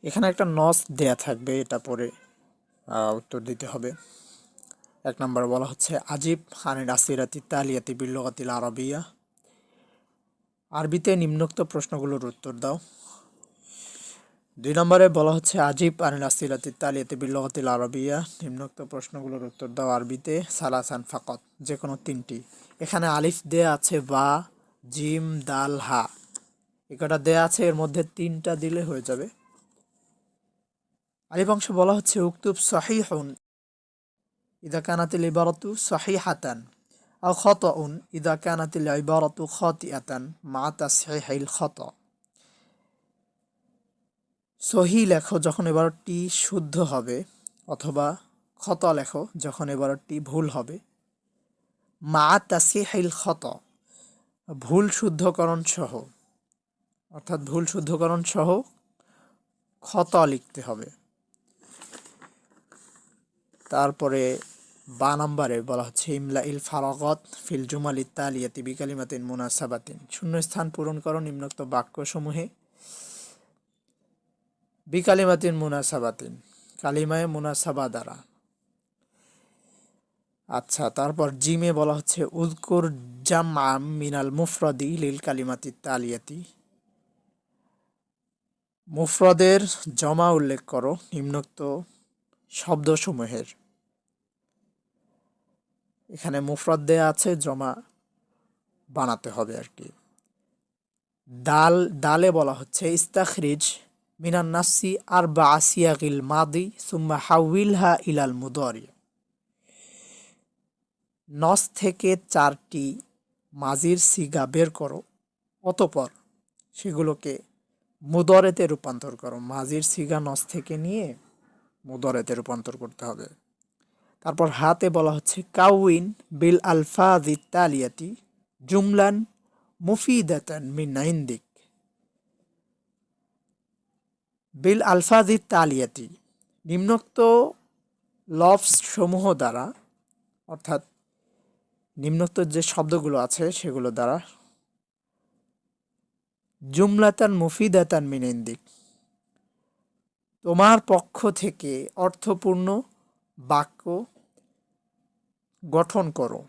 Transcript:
এখানে একটা নস দেয়া থাকবে, এটা পরে উত্তর দিতে হবে। 1 নম্বর বলা হচ্ছে আজিব আনিল আসিরাতি তালিয়াতি বিল লুগাতিল আরাবিয়া। আরবিতে নিম্নোক্ত প্রশ্নগুলোর উত্তর দাও। 2 নম্বরে বলা হচ্ছে আজিব আনিল আসিরাতি তালিয়াতি বিল লুগাতিল আরাবিয়া। নিম্নোক্ত প্রশ্নগুলোর উত্তর দাও আরবিতে সালাসান ফাকাত, যে কোনো 3টি। এখানে আলিফ দেয়া আছে, বা, জিম, দাল, হা, এটা দেয়া আছে, এর মধ্যে 3টা দিলে হয়ে যাবে। আলিফ অংশ বলা হচ্ছে উক্তুব সহিহুন ইদা কানাতিল ইবারাতু সহিহাতান আও খাতাউন ইদা কানাতিল ইবারাতু খাতিআতান মা তাসহিহিল খাতা। সহি লেখো যখন ইবারতটি শুদ্ধ হবে, অথবা খতা লেখো যখন ইবারতটি ভুল হবে। মা তাসহিহিল খাতা, ভুল শুদ্ধকরণ সহ, অর্থাৎ ভুল শুদ্ধকরণ সহ খতা লিখতে হবে। তারপরে 2 নম্বরে বলা হচ্ছে ইমলা ইল ফারাগাত ফিল জুমালি তালিয়াতি বিকালিমাতিন মুনাসাবাতিন। শূন্যস্থান পূরণ করো নিম্নোক্ত বাক্যসমূহে বিকালিমাতিন মুনাসাবাতিন, কালিমায়ে মুনাসাবা দ্বারা। আচ্ছা, তারপর জিমে বলা হচ্ছে উযকুর জামআ মিনাল মুফরাদি লিল কালিমাতি তালিয়াতি। মুফরদের জমা উল্লেখ করো নিম্নোক্ত শব্দসমূহের। এখানে মুফরদ দেয়া আছে, জমা বানাতে হবে আর কি। দালে বলা হচ্ছে ইস্তাখরিজ মিনান নাসি আরবা সিয়াগিল মাদি সুম্মা হাউইলহা ইলাল মুদারি। নস থেকে 4টি মাজির সিগা বের করো, অতঃপর সেগুলোকে মুদরেতে রূপান্তর করো। মাজির সিগা নস থেকে নিয়ে মুদরেতে রূপান্তর করতে হবে। তারপর হাতে বলা হচ্ছে কাউইন বিল আলফাজি তালিয়াতি জুমলান মুফিদাতান মিন ইনদিক। বিল আলফাজি তালিয়াতি, নিম্নোক্ত লফজ সমূহ দ্বারা, অর্থাৎ নিম্নোক্ত যে শব্দগুলো আছে সেগুলো দ্বারা, জুমলাতান মুফিদাতান মিন ইনদিক, তোমার পক্ষ থেকে অর্থপূর্ণ বাক্য গঠন করো।